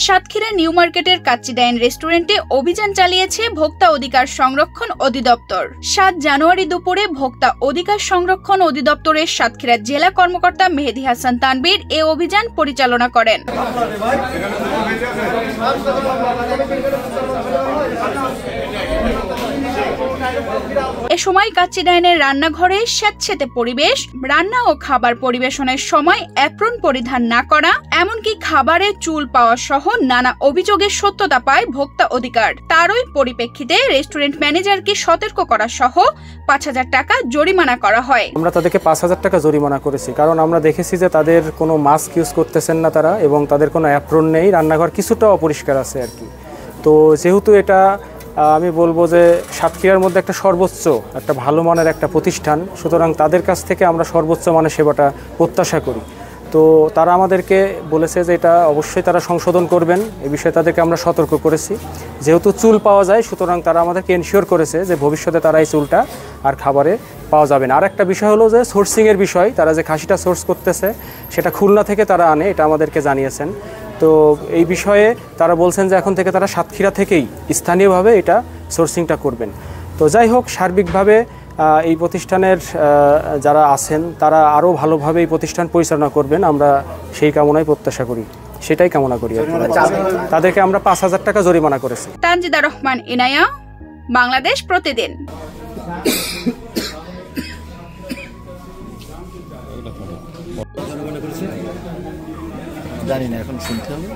Satkhira new মার্কেটের কাচ্চিডাইন রেস্টুরেন্টে অভিযান চালিয়েছে ভোক্তা অধিকার সংরক্ষণ অধিদপ্তর। ৭ জানুয়ারি দুপুরে ভোক্তা অধিকার সংরক্ষণ অধিদপ্তরের সাতক্ষীরা জেলা কর্মকর্তা মেহেদী হাসান তানবীর এ অভিযান পরিচালনা করেন। এ সময় কাচ্চিডাইনের রান্নাঘরে স্যাঁতসেঁতে পরিবেশ, রান্না ও খাবার পরিবেশনের সময় অ্যাপ্রন পরিধান না করা, এমনকি খাবারে চুল পাওয়া সহ নানা অভিযোগের সত্যতা পায় ভোক্তা অধিকার। তারই পরিপ্রেক্ষিতে রেস্টুরেন্ট ম্যানেজারকে সতর্ক করা সহ ৫,০০০ টাকা জরিমানা করা হয়। আমরা তাদেরকে ৫,০০০ টাকা জরিমানা করেছি, কারণ আমরা দেখেছি যে তাদের কোনো মাস্ক ইউজ করতেছেন না তারা, এবং তাদের কোনো অ্যাপ্রন নেই, রান্নাঘর কিছুটা অপরিষ্কার আছে আর কি। তো যেহেতু এটা আমি বলবো যে সাতক্ষীরার মধ্যে একটা সর্বোচ্চ একটা ভালো মানের একটা প্রতিষ্ঠান, সুতরাং তাদের কাছ থেকে আমরা সর্বোচ্চ মানের সেবাটা প্রত্যাশা করি। তো তারা আমাদেরকে বলেছে যে এটা অবশ্যই তারা সংশোধন করবেন, এই বিষয়ে তাদেরকে আমরা সতর্ক করেছি। যেহেতু চুল পাওয়া যায়, সুতরাং তারা আমাদেরকে এনশিওর করেছে যে ভবিষ্যতে তারা এই চুলটা আর খাবারে পাওয়া যাবে না। আর একটা বিষয় হলো যে সোর্সিংয়ের বিষয়, তারা যে খাসিটা সোর্স করতেছে সেটা খুলনা থেকে তারা আনে, এটা আমাদেরকে জানিয়েছেন। তো এই বিষয়ে তারা বলছেন যে এখন থেকে তারা সাতক্ষীরা থেকেই স্থানীয়ভাবে এটা সোর্সিংটা করবেন। তো যাই হোক, সার্বিকভাবে এই প্রতিষ্ঠানের যারা আছেন তারা আরও ভালোভাবে এই প্রতিষ্ঠান পরিচালনা করবেন, আমরা সেই কামনাই প্রত্যাশা করি, সেটাই কামনা করি আর কি। তাদেরকে আমরা ৫,০০০ টাকা জরিমানা করেছি। তানজিদা রহমান ইনায়া, বাংলাদেশ প্রতিদিন। জানি না, এখন শুনতে হবে।